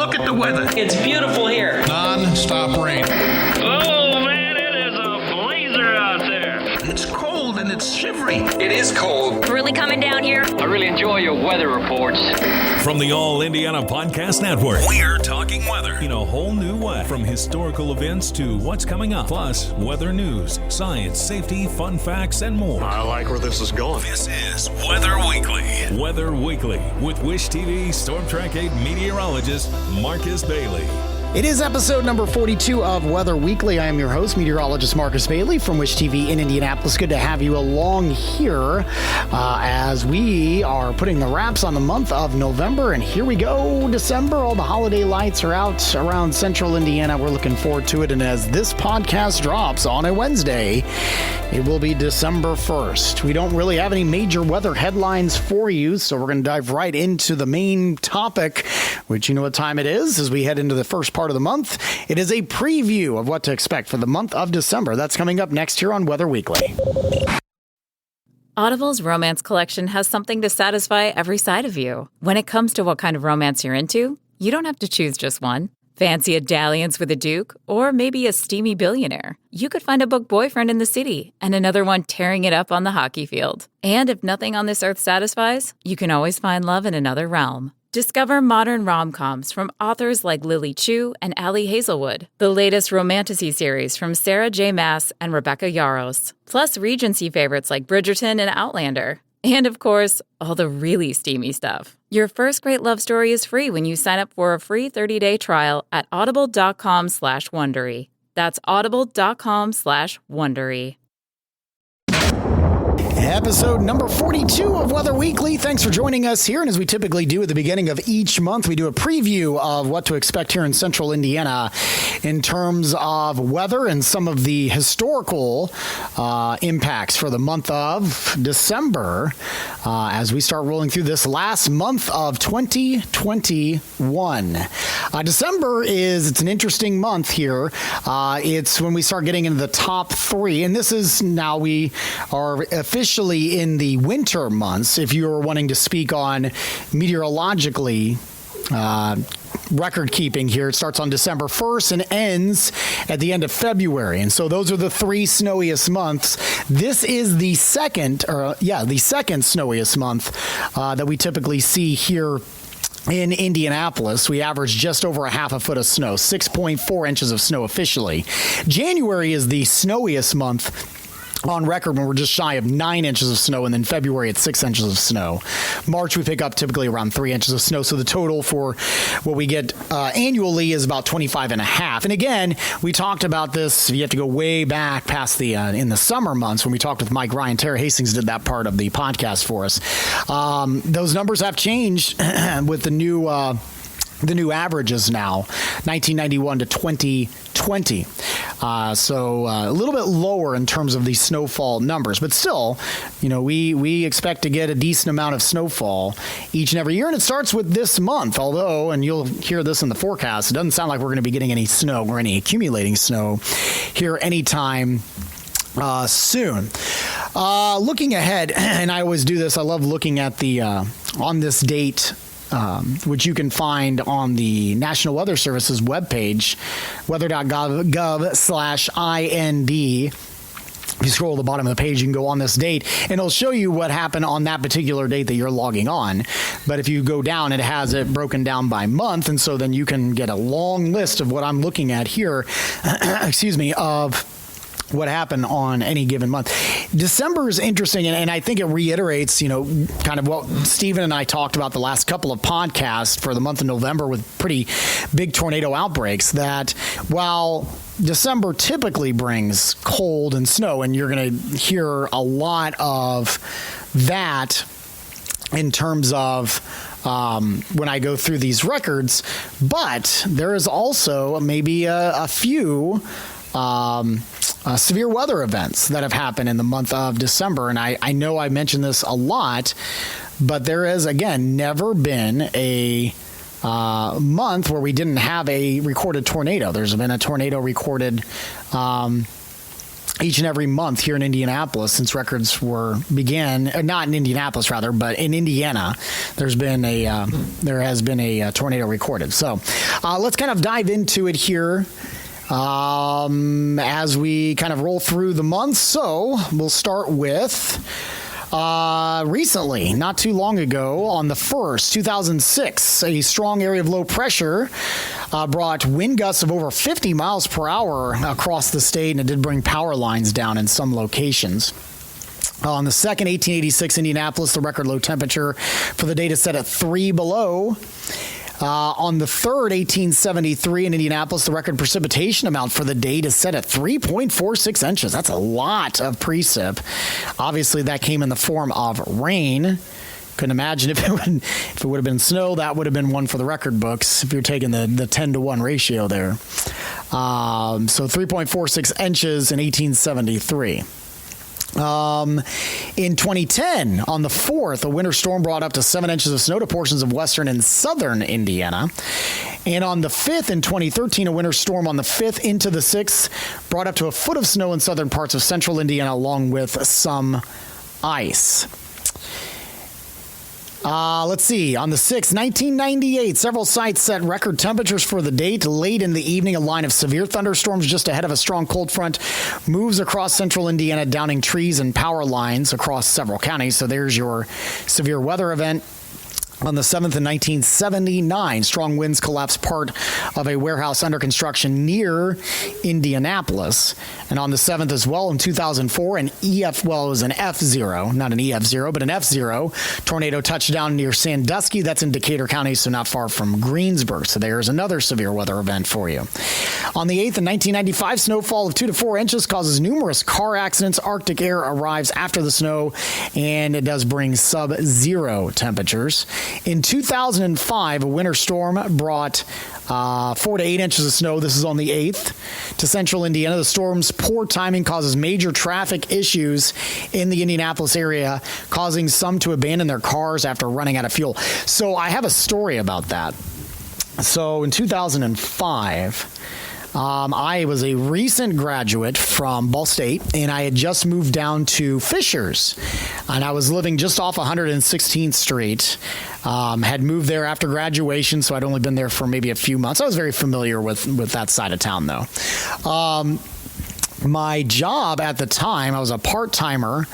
Look at the weather. It's beautiful here. Non-stop rain. Oh, man, it is a blazer out there. It's cold and it's shivery. It is cold. Really coming down here. I really enjoy your weather reports. From the All Indiana Podcast Network, we're talking weather in a whole new way. From historical events to what's coming up, plus weather news, science, safety, fun facts, and more. I like where this is going. This is Weather Weekly. Weather Weekly with Wish TV Storm Track 8 meteorologist Marcus Bailey. It is episode number 42 of Weather Weekly. I am your host, meteorologist Marcus Bailey from Wish TV in Indianapolis. Good to have you along here as we are putting the wraps on the month of November. And here we go, December. All the holiday lights are out around central Indiana. We're looking forward to it. And as this podcast drops on a Wednesday, it will be December 1st. We don't really have any major weather headlines for you, so we're going to dive right into the main topic, which you know what time it is as we head into the first part of the month. It is a preview of what to expect for the month of December. That's coming up next here on Weather Weekly. Audible's romance collection has something to satisfy every side of you. When it comes to what kind of romance you're into, you don't have to choose just one. Fancy a dalliance with a duke, or maybe a steamy billionaire. You could find a book boyfriend in the city and another one tearing it up on the hockey field. And if nothing on this earth satisfies, you can always find love in another realm. Discover modern rom-coms from authors like Lily Chu and Ali Hazelwood, the latest romantasy series from Sarah J. Maas and Rebecca Yarros, plus Regency favorites like Bridgerton and Outlander. And of course, all the really steamy stuff. Your first great love story is free when you sign up for a free 30-day trial at audible.com/Wondery. That's audible.com/Wondery. Episode number 42 of Weather Weekly. Thanks for joining us here. And as we typically do at the beginning of each month, we do a preview of what to expect here in central Indiana in terms of weather and some of the historical impacts for the month of December as we start rolling through this last month of 2021. December it's an interesting month here. It's when we start getting into the top three. And this is now we are officially in the winter months, if you are wanting to speak on meteorologically record keeping here. It starts on December 1st and ends at the end of February. And so those are the three snowiest months. This is the second snowiest month that we typically see here in Indianapolis. We average just over a half a foot of snow, 6.4 inches of snow officially. January is the snowiest month on record when we're just shy of 9 inches of snow, and then February it's 6 inches of snow. March we pick up typically around 3 inches of snow, so the total for what we get annually is about 25 and a half. And again, we talked about this, you have to go way back past the in the summer months when we talked with Mike Ryan. Tara Hastings did that part of the podcast for us. Those numbers have changed with the new averages now, 1991 to 2020. So a little bit lower in terms of the snowfall numbers, but still, you know, we expect to get a decent amount of snowfall each and every year. And it starts with this month, although, and you'll hear this in the forecast, it doesn't sound like we're going to be getting any snow or any accumulating snow here anytime soon. Looking ahead, and I always do this, I love looking at the on this date, which you can find on the National Weather Service's webpage, weather.gov/IND. If you scroll to the bottom of the page, you can go on this date, and it'll show you what happened on that particular date that you're logging on. But if you go down, it has it broken down by month, and so then you can get a long list of what I'm looking at here, of what happened on any given month. December is interesting, and I think it reiterates, kind of what Stephen and I talked about the last couple of podcasts for the month of November with pretty big tornado outbreaks, that while December typically brings cold and snow, and you're going to hear a lot of that in terms of when I go through these records, but there is also maybe a few severe weather events that have happened in the month of December. And I know I mentioned this a lot, but there has, again, never been a month where we didn't have a recorded tornado. There's been a tornado recorded each and every month here in Indianapolis since records began, not in Indianapolis rather, but in Indiana. There has been a tornado recorded. So let's kind of dive into it here as we kind of roll through the months. So we'll start with recently, not too long ago, on the 1st, 2006, a strong area of low pressure brought wind gusts of over 50 miles per hour across the state, and it did bring power lines down in some locations. On the 2nd, 1886, Indianapolis, the record low temperature for the day is set at 3 below. On the 3rd, 1873, in Indianapolis, the record precipitation amount for the date is set at 3.46 inches. That's a lot of precip. Obviously, that came in the form of rain. Couldn't imagine if it would have been snow. That would have been one for the record books if you're taking the 10-to-1 ratio there. So 3.46 inches in 1873. In 2010, on the 4th, a winter storm brought up to 7 inches of snow to portions of western and southern Indiana. And on the 5th, in 2013, a winter storm on the 5th into the 6th brought up to a foot of snow in southern parts of central Indiana, along with some ice. Let's see. On the 6th, 1998, several sites set record temperatures for the date. Late in the evening, a line of severe thunderstorms just ahead of a strong cold front moves across central Indiana, downing trees and power lines across several counties. So there's your severe weather event. On the 7th in 1979, strong winds collapsed part of a warehouse under construction near Indianapolis. And on the 7th as well, in 2004, it was an F0, not an EF0, but an F0 tornado touched down near Sandusky. That's in Decatur County, so not far from Greensburg. So there's another severe weather event for you. On the 8th in 1995, snowfall of 2 to 4 inches causes numerous car accidents. Arctic air arrives after the snow, and it does bring sub-zero temperatures. In 2005, a winter storm brought 4 to 8 inches of snow. This is on the 8th to central Indiana. The storm's poor timing causes major traffic issues in the Indianapolis area, causing some to abandon their cars after running out of fuel. So I have a story about that. So in 2005, I was a recent graduate from Ball State, and I had just moved down to Fishers, and I was living just off 116th Street. Had moved there after graduation, so I'd only been there for maybe a few months. I was very familiar with that side of town, though. My job at the time, I was a part-timer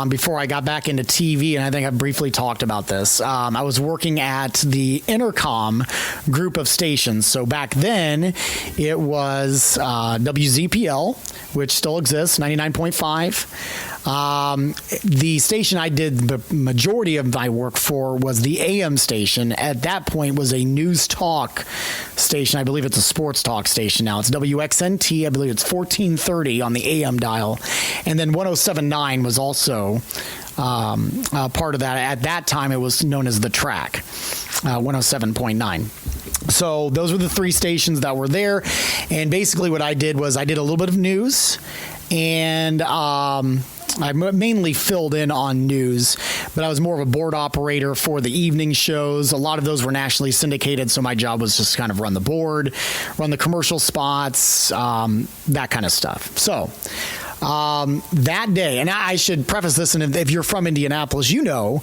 before I got back into TV, and I think I briefly talked about this. I was working at the Intercom group of stations. So back then, it was WZPL, which still exists, 99.5. The station I did the majority of my work for was the AM station. At that point, was a news talk station. I believe it's a sports talk station now. It's WXNT. I believe it's 1430 on the AM dial. And then 107.9 was also part of that. At that time, it was known as The Track, 107.9. So those were the three stations that were there. And basically what I did was I did a little bit of news, and I mainly filled in on news, but I was more of a board operator for the evening shows. A lot of those were nationally syndicated, so my job was just kind of run the board, run the commercial spots, that kind of stuff. So that day, and I should preface this, and if you're from Indianapolis, you know,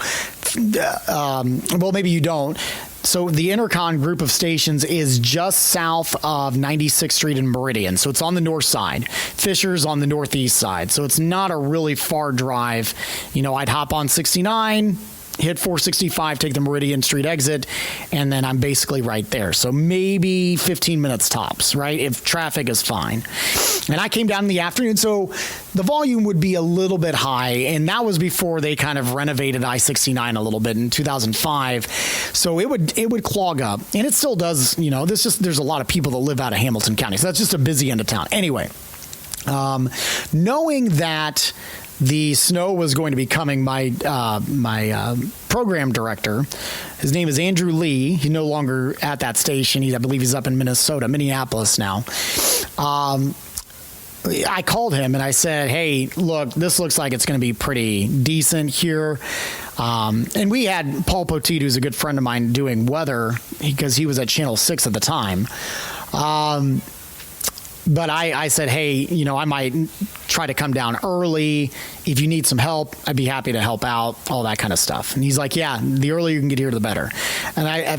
well, maybe you don't. So the Intercon group of stations is just south of 96th Street and Meridian. So it's on the north side. Fisher's on the northeast side. So it's not a really far drive. You know, I'd hop on 69, hit 465, take the Meridian Street exit, and then I'm basically right there. So maybe 15 minutes tops, right? If traffic is fine. And I came down in the afternoon, so the volume would be a little bit high, and that was before they kind of renovated I-69 a little bit in 2005. So it would clog up, and it still does. You know, there's a lot of people that live out of Hamilton County, so that's just a busy end of town. Anyway, knowing that the snow was going to be coming, my program director, his name is Andrew Lee. He's no longer at that station. I believe he's up in Minneapolis now. I called him and I said, hey, look, this looks like it's going to be pretty decent here. And we had Paul Poteet, who's a good friend of mine, doing weather because he was at Channel 6 at the time. But I said, hey, you know, I might try to come down early. If you need some help, I'd be happy to help out, all that kind of stuff. And he's like, yeah, the earlier you can get here, the better. And I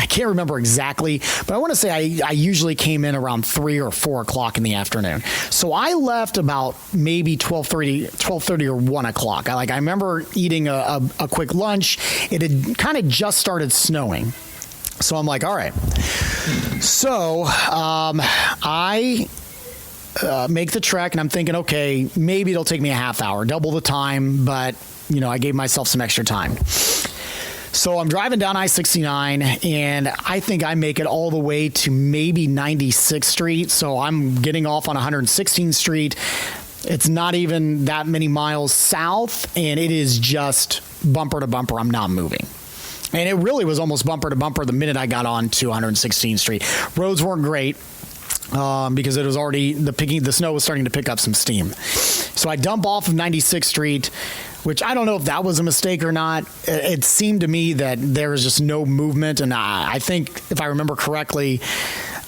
can't remember exactly, but I want to say I usually came in around 3 or 4 o'clock in the afternoon. So I left about maybe 12:30 or 1 o'clock. I remember eating a quick lunch. It had kind of just started snowing. So I'm like, all right. So I make the trek, and I'm thinking, okay, maybe it'll take me a half hour, double the time, but, I gave myself some extra time. So I'm driving down I-69, and I think I make it all the way to maybe 96th Street. So I'm getting off on 116th Street. It's not even that many miles south, and it is just bumper to bumper. I'm not moving. And it really was almost bumper to bumper the minute I got on to 116th Street. Roads weren't great because it was already, the snow was starting to pick up some steam. So I dump off of 96th Street, which I don't know if that was a mistake or not. It seemed to me that there was just no movement. And I think, if I remember correctly,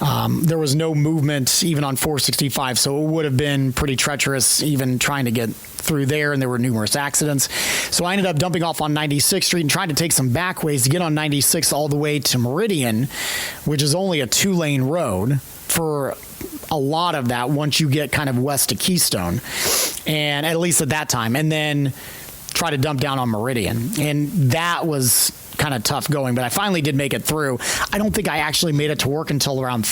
there was no movement even on 465. So it would have been pretty treacherous even trying to get through there, and there were numerous accidents. So I ended up dumping off on 96th Street and trying to take some back ways to get on 96 all the way to Meridian, which is only a 2-lane road for a lot of that once you get kind of west of Keystone, and at least at that time, and then try to dump down on Meridian. And that was kind of tough going, but I finally did make it through. I don't think I actually made it to work until around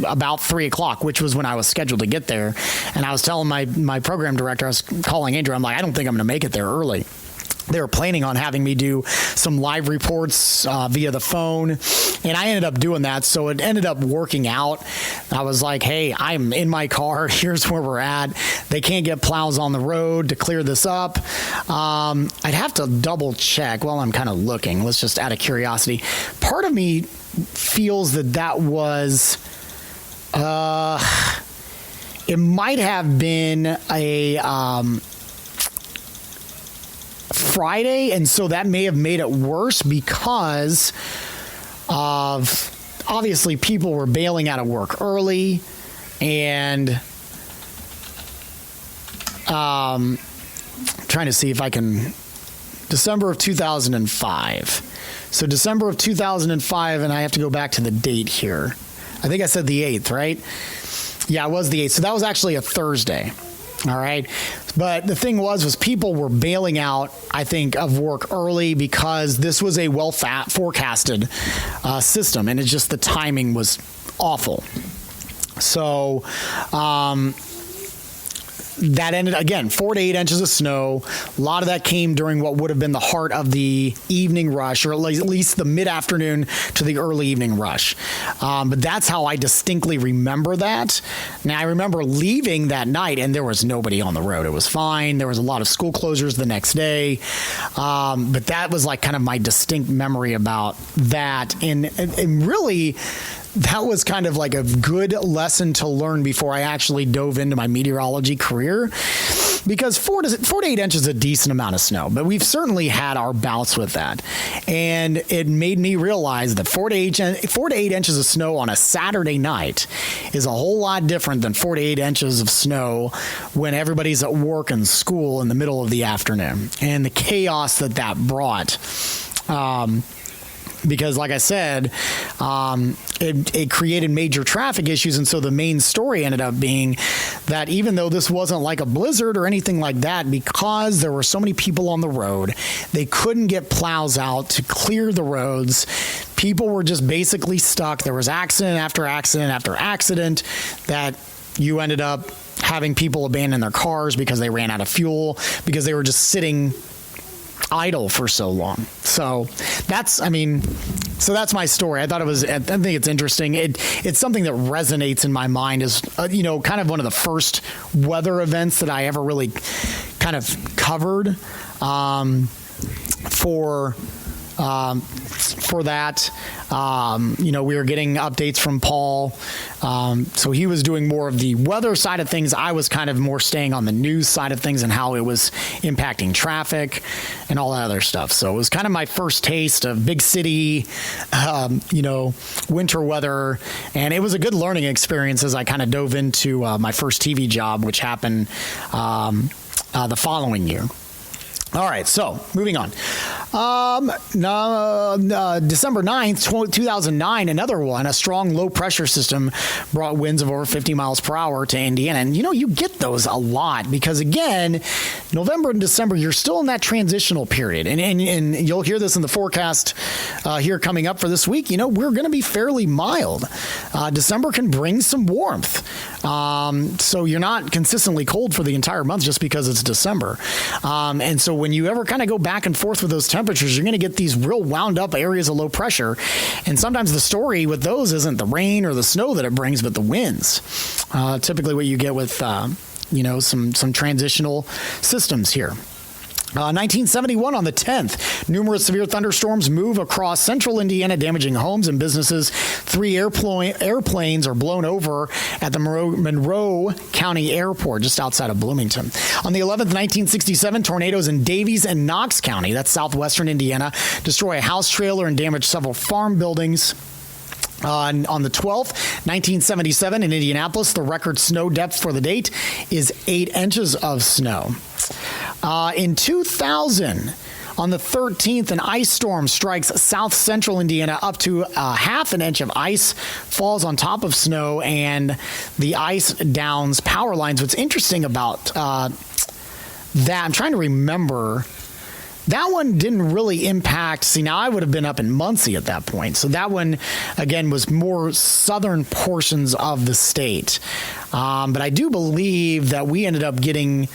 about 3 o'clock, which was when I was scheduled to get there. And I was telling my program director, I was calling Andrew, I'm like, I don't think I'm going to make it there early. They were planning on having me do some live reports via the phone, and I ended up doing that, so it ended up working out. I was like, hey, I'm in my car. Here's where we're at. They can't get plows on the road to clear this up. I'd have to double check while I'm kind of looking. Let's just out of curiosity. Part of me feels that was... it might have been a... Friday, and so that may have made it worse because of obviously people were bailing out of work early, and trying to see if I can December of 2005. So December of 2005, and I have to go back to the date here. I think I said the 8th, right? Yeah, it was the 8th. So that was actually a Thursday. All right. But the thing was people were bailing out, I think, of work early because this was a forecasted system, and it's just the timing was awful. So that ended, again, 4 to 8 inches of snow. A lot of that came during what would have been the heart of the evening rush, or at least the mid-afternoon to the early evening rush. But that's how I distinctly remember that. Now, I remember leaving that night, and there was nobody on the road. It was fine. There was a lot of school closures the next day. But that was like kind of my distinct memory about that. And really... that was kind of like a good lesson to learn before I actually dove into my meteorology career, because 4 to 8 inches is a decent amount of snow, but we've certainly had our bouts with that. And it made me realize that 4 to 8 inches of snow on a Saturday night is a whole lot different than 4 to 8 inches of snow when everybody's at work and school in the middle of the afternoon, and the chaos that brought. Because, like I said, it created major traffic issues. And so the main story ended up being that even though this wasn't like a blizzard or anything like that, because there were so many people on the road, they couldn't get plows out to clear the roads. People were just basically stuck. There was accident after accident after accident that you ended up having people abandon their cars because they ran out of fuel, because they were just sitting idle for so long. So that's my story. I think it's interesting. It's something that resonates in my mind as, kind of one of the first weather events that I ever really kind of covered for for that. We were getting updates from Paul. So he was doing more of the weather side of things. I was kind of more staying on the news side of things and how it was impacting traffic and all that other stuff. So it was kind of my first taste of big city, winter weather. And it was a good learning experience as I kind of dove into my first TV job, which happened the following year. All right, so moving on. December 9th, 2009, another one, a strong low-pressure system brought winds of over 50 miles per hour to Indiana. And, you get those a lot because, again, November and December, you're still in that transitional period. And you'll hear this in the forecast here coming up for this week. We're going to be fairly mild. December can bring some warmth. So you're not consistently cold for the entire month just because it's December. And so when you ever kind of go back and forth with those temperatures, you're going to get these real wound up areas of low pressure. And sometimes the story with those isn't the rain or the snow that it brings, but the winds. Typically what you get with, some transitional systems here. 1971 on the 10th, numerous severe thunderstorms move across central Indiana, damaging homes and businesses. 3 airplanes are blown over at the Monroe County Airport, just outside of Bloomington. On the 11th, 1967, tornadoes in Davies and Knox County, that's southwestern Indiana, destroy a house trailer and damage several farm buildings. On the 12th, 1977, in Indianapolis, the record snow depth for the date is 8 inches of snow. In 2000, on the 13th, an ice storm strikes south central Indiana. Up to half an inch of ice falls on top of snow, and the ice downs power lines. What's interesting about that, I'm trying to remember, that one didn't really impact. See, now I would have been up in Muncie at that point. So that one, again, was more southern portions of the state. But I do believe that we ended up getting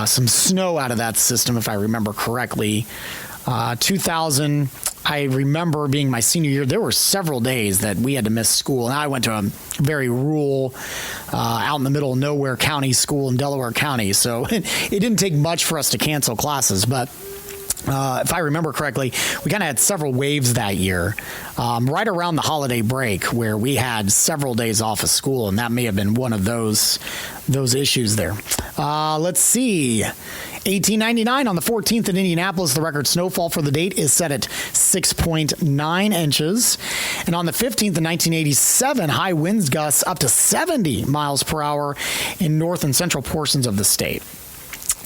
some snow out of that system, if I remember correctly. 2000, I remember being my senior year, there were several days that we had to miss school. And I went to a very rural, out in the middle of nowhere county school in Delaware County. So it didn't take much for us to cancel classes. But if I remember correctly, we kind of had several waves that year, right around the holiday break, where we had several days off of school, and that may have been one of those issues there. Let's see. 1899 on the 14th in Indianapolis, the record snowfall for the date is set at 6.9 inches. And on the 15th in 1987, high winds gusts up to 70 miles per hour in north and central portions of the state.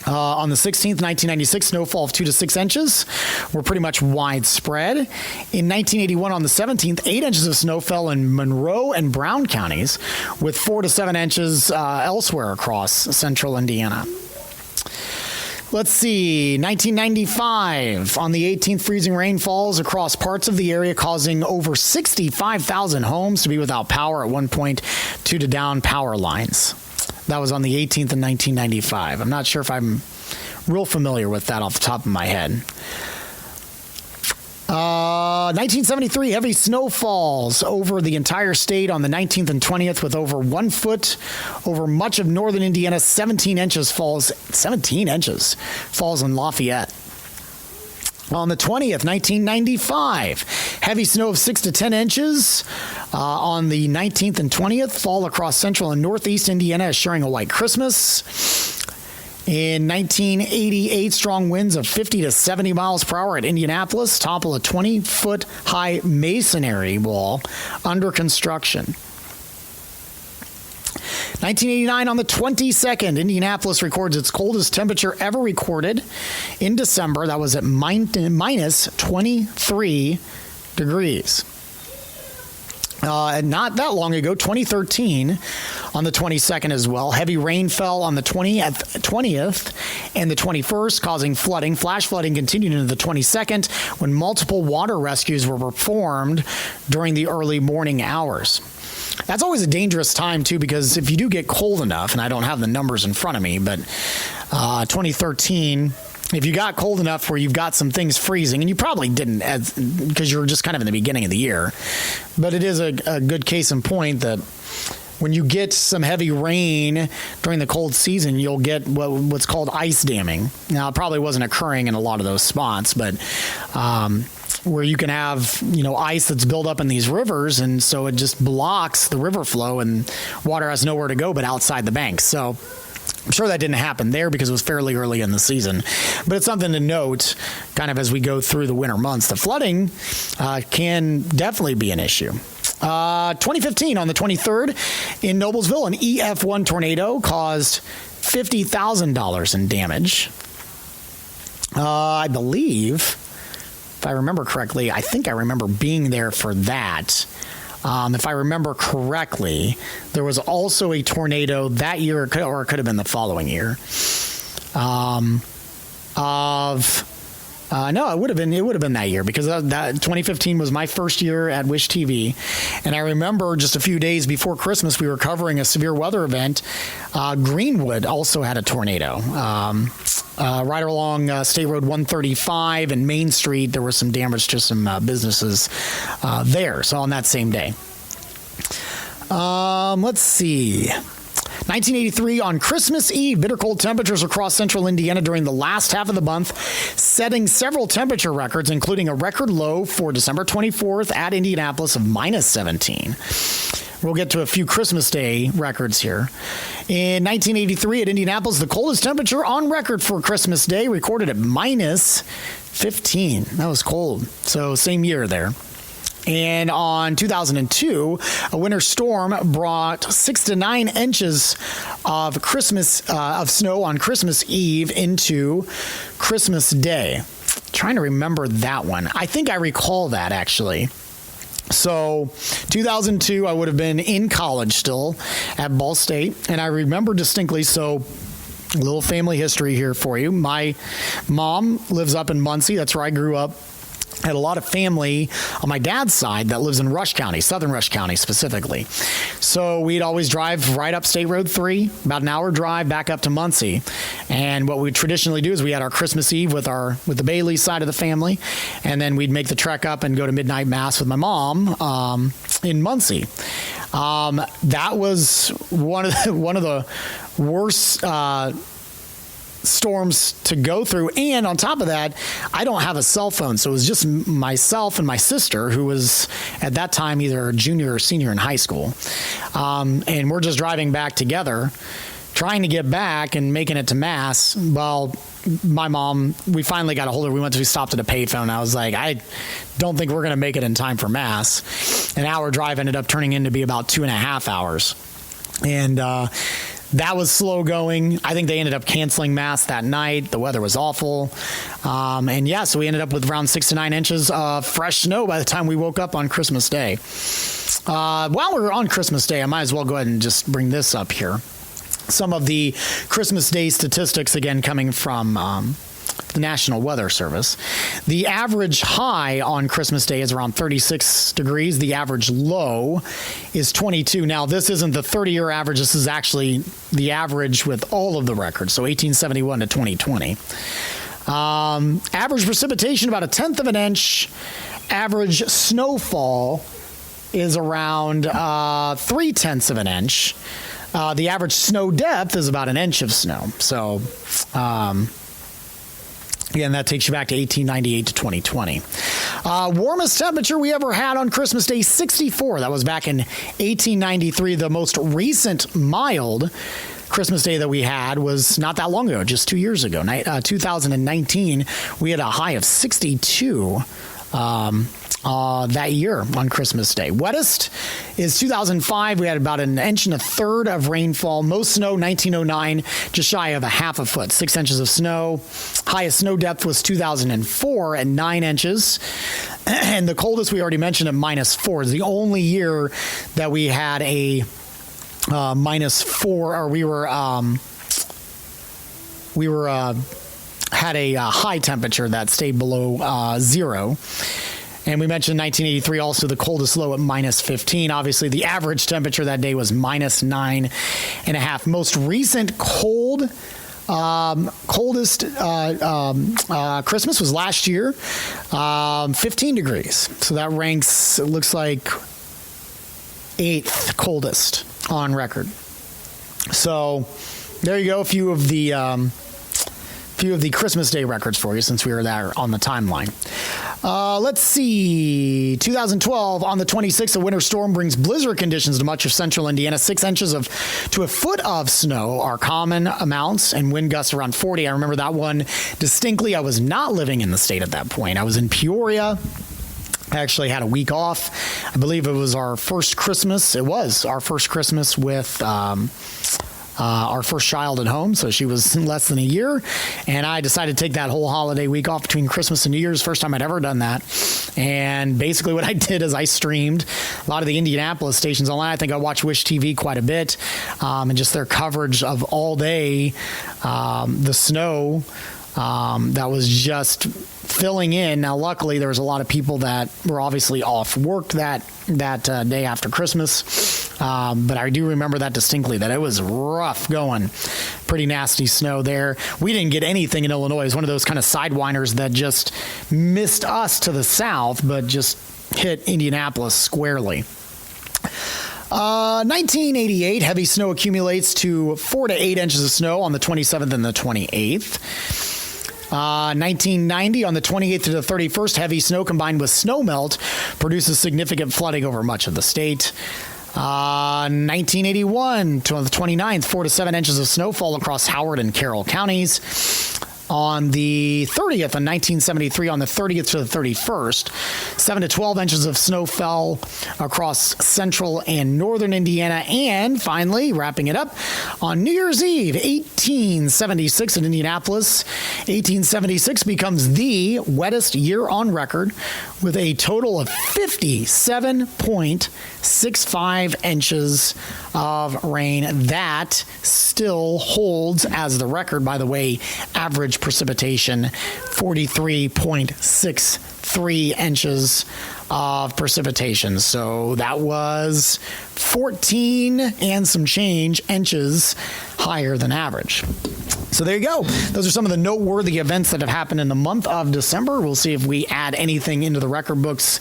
On the 16th, 1996, snowfall of 2 to 6 inches were pretty much widespread. In 1981, on the 17th, 8 inches of snow fell in Monroe and Brown counties, with 4 to 7 inches elsewhere across central Indiana. Let's see, 1995, on the 18th, freezing rain falls across parts of the area, causing over 65,000 homes to be without power at one point due to down power lines. That was on the 18th in 1995. I'm not sure if I'm real familiar with that off the top of my head. 1973, heavy snow falls over the entire state on the 19th and 20th with over 1 foot over much of northern Indiana. 17 inches falls in Lafayette. On the 20th, 1995, heavy snow of 6 to 10 inches on the 19th and 20th fall across central and northeast Indiana, assuring a white Christmas. In 1988, strong winds of 50 to 70 miles per hour at Indianapolis topple a 20-foot high masonry wall under construction. 1989 on the 22nd, Indianapolis records its coldest temperature ever recorded in December. That was at minus 23 degrees. Not that long ago, 2013, on the 22nd as well. Heavy rain fell on the 20th and the 21st, causing flooding. Flash flooding continued into the 22nd when multiple water rescues were performed during the early morning hours. That's always a dangerous time, too, because if you do get cold enough, and I don't have the numbers in front of me, but 2013, if you got cold enough where you've got some things freezing, and you probably didn't because you were just kind of in the beginning of the year, but it is a good case in point that when you get some heavy rain during the cold season, you'll get what's called ice damming. Now, it probably wasn't occurring in a lot of those spots, but where you can have, ice that's built up in these rivers, and so it just blocks the river flow, and water has nowhere to go but outside the banks. So I'm sure that didn't happen there because it was fairly early in the season. But it's something to note kind of as we go through the winter months. The flooding can definitely be an issue. 2015, on the 23rd, in Noblesville, an EF1 tornado caused $50,000 in damage. I believe, if I remember correctly, I think I remember being there for that. If I remember correctly, there was also a tornado that year, or it could have been the following year. No, it would have been that year, because that 2015 was my first year at Wish TV, and I remember just a few days before Christmas we were covering a severe weather event. Greenwood also had a tornado. Right along State Road 135 and Main Street, there was some damage to some businesses there. So on that same day. Let's see. 1983, on Christmas Eve, bitter cold temperatures across central Indiana during the last half of the month, setting several temperature records, including a record low for December 24th at Indianapolis of minus 17. We'll get to a few Christmas Day records here. In 1983 at Indianapolis, the coldest temperature on record for Christmas Day, recorded at minus 15. That was cold. So same year there. And on 2002, a winter storm brought 6 to 9 inches of of snow on Christmas Eve into Christmas Day. Trying to remember that one. I think I recall that, actually. So 2002, I would have been in college still at Ball State, and I remember distinctly. So a little family history here for you. My mom lives up in Muncie. That's where I grew up. I had a lot of family on my dad's side that lives in Rush County, southern Rush County specifically. So we'd always drive right up State Road 3, about an hour drive back up to Muncie. And what we traditionally do is we had our Christmas Eve with the Bailey side of the family, and then we'd make the trek up and go to midnight mass with my mom in Muncie. That was one of the worst storms to go through, and on top of that, I don't have a cell phone, so it was just myself and my sister, who was at that time either a junior or senior in high school, and we're just driving back together, trying to get back and making it to mass. Well, my mom, we finally got a hold of her. We stopped at a payphone, and I was like, I don't think we're going to make it in time for mass. An hour drive ended up turning into be about 2.5 hours, and that was slow going. I think they ended up canceling mass that night. The weather was awful. So we ended up with around 6 to 9 inches of fresh snow by the time we woke up on Christmas Day. While we're on Christmas Day, I might as well go ahead and just bring this up here. Some of the Christmas Day statistics, again, coming from the National Weather Service. The average high on Christmas Day is around 36 degrees. The average low is 22. Now, this isn't the 30-year average. This is actually the average with all of the records, so 1871 to 2020. Average precipitation, about 1/10 of an inch. Average snowfall is around 3/10 of an inch. The average snow depth is about 1 inch of snow. So, again, that takes you back to 1898 to 2020. Warmest temperature we ever had on Christmas Day, 64. That was back in 1893. The most recent mild Christmas Day that we had was not that long ago, just 2 years ago. 2019, we had a high of 62 that year on Christmas Day. Wettest is 2005. We had about 1 1/3 inches of rainfall. Most snow, 1909, just shy of 1/2 foot, 6 inches of snow. Highest snow depth was 2004 at 9 inches. And the coldest we already mentioned at -4 is the only year that we had a -4, or had a high temperature that stayed below 0. And we mentioned 1983, also the coldest low at -15. Obviously, the average temperature that day was -9.5. Most recent coldest Christmas was last year, 15 degrees. So that ranks, it looks like, 8th coldest on record. So there you go, a few of the Christmas Day records for you, since we were there on the timeline. Let's see. 2012, on the 26th, a winter storm brings blizzard conditions to much of central Indiana. 6 inches to a foot of snow are common amounts, and wind gusts around 40. I remember that one distinctly. I was not living in the state at that point. I was in Peoria. I actually had a week off. I believe it was our first Christmas. It was our first Christmas with our first child at home, so she was less than a year, and I decided to take that whole holiday week off between Christmas and New Year's. First time I'd ever done that. And basically what I did is I streamed a lot of the Indianapolis stations online. I think I watched Wish TV quite a bit, and just their coverage of all day, the snow that was just filling in. Now, luckily, there was a lot of people that were obviously off work that day after Christmas. But I do remember that distinctly, that it was rough going. Pretty nasty snow there. We didn't get anything in Illinois. It was one of those kind of sidewinders that just missed us to the south, but just hit Indianapolis squarely. 1988, heavy snow accumulates to 4 to 8 inches of snow on the 27th and the 28th. 1990, on the 28th to the 31st, heavy snow combined with snow melt produces significant flooding over much of the state. 1981 to the 29th, 4 to 7 inches of snowfall across Howard and Carroll counties. On the 30th, in 1973, on the 30th to the 31st, 7 to 12 inches of snow fell across central and northern Indiana. And finally, wrapping it up, on New Year's Eve, 1876 in Indianapolis, 1876 becomes the wettest year on record with a total of 57.65 inches of rain. That still holds as the record, by the way. Average precipitation, 43.63 inches of precipitation. So that was 14 and some change inches higher than average. So there you go. Those are some of the noteworthy events that have happened in the month of December. We'll see if we add anything into the record books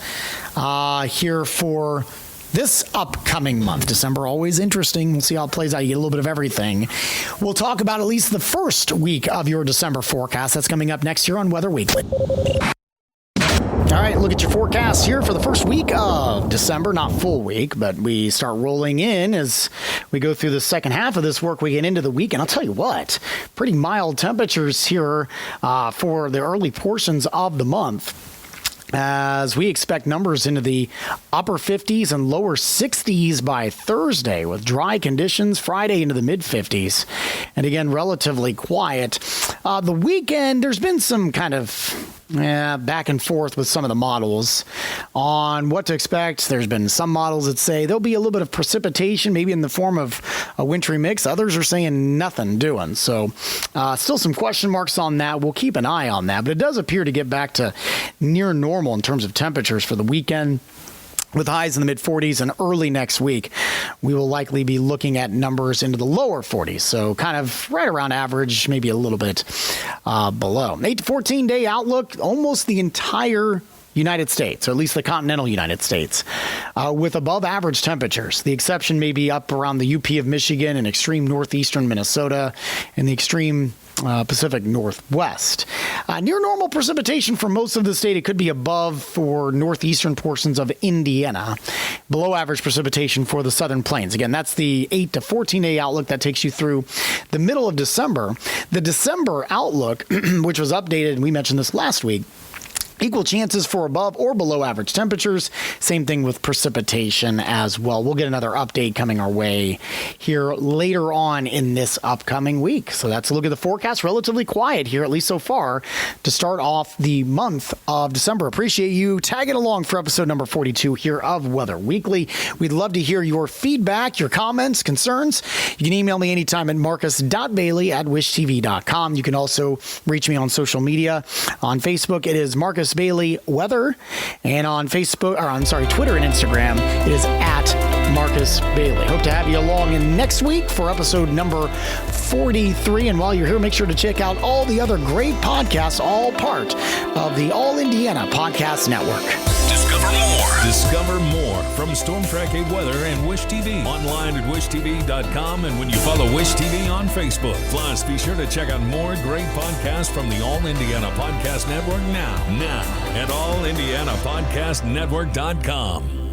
here for this upcoming month. December, always interesting. We'll see how it plays out. You get a little bit of everything. We'll talk about at least the first week of your December forecast. That's coming up next year on Weather Weekly. All right, look at your forecast here for the first week of December. Not full week, but we start rolling in as we go through the second half of this work week and into the weekend. I'll tell you what, pretty mild temperatures here for the early portions of the month, as we expect numbers into the upper 50s and lower 60s by Thursday, with dry conditions Friday into the mid 50s. And again, relatively quiet. The weekend, there's been some kind of back and forth with some of the models on what to expect. There's been some models that say there'll be a little bit of precipitation, maybe in the form of a wintry mix. Others are saying nothing doing. So still some question marks on that. We'll keep an eye on that. But it does appear to get back to near normal in terms of temperatures for the weekend, with highs in the mid-40s, and early next week, we will likely be looking at numbers into the lower 40s. So kind of right around average, maybe a little bit below. 8 to 14-day outlook, almost the entire United States, or at least the continental United States, with above average temperatures. The exception may be up around the UP of Michigan and extreme northeastern Minnesota and the extreme Pacific Northwest. Near normal precipitation for most of the state. It could be above for northeastern portions of Indiana. Below average precipitation for the southern plains. Again, that's the 8 to 14-day outlook that takes you through the middle of December. The December outlook, which was updated, and we mentioned this last week, equal chances for above or below average temperatures. Same thing with precipitation as well. We'll get another update coming our way here later on in this upcoming week. So that's a look at the forecast. Relatively quiet here, at least so far, to start off the month of December. Appreciate you tagging along for episode number 42 here of Weather Weekly. We'd love to hear your feedback, your comments, concerns. You can email me anytime at marcus.bailey@wishtv.com. You can also reach me on social media. On Facebook, it is Marcus Bailey Weather, and on Twitter and Instagram, it is at Marcus Bailey. Hope to have you along in next week for episode number 43. And while you're here, make sure to check out all the other great podcasts, all part of the All Indiana Podcast Network. Discover more from Storm Track 8 Weather and Wish TV. Online at wishtv.com and when you follow Wish TV on Facebook. Plus, be sure to check out more great podcasts from the All Indiana Podcast Network now at allindianapodcastnetwork.com.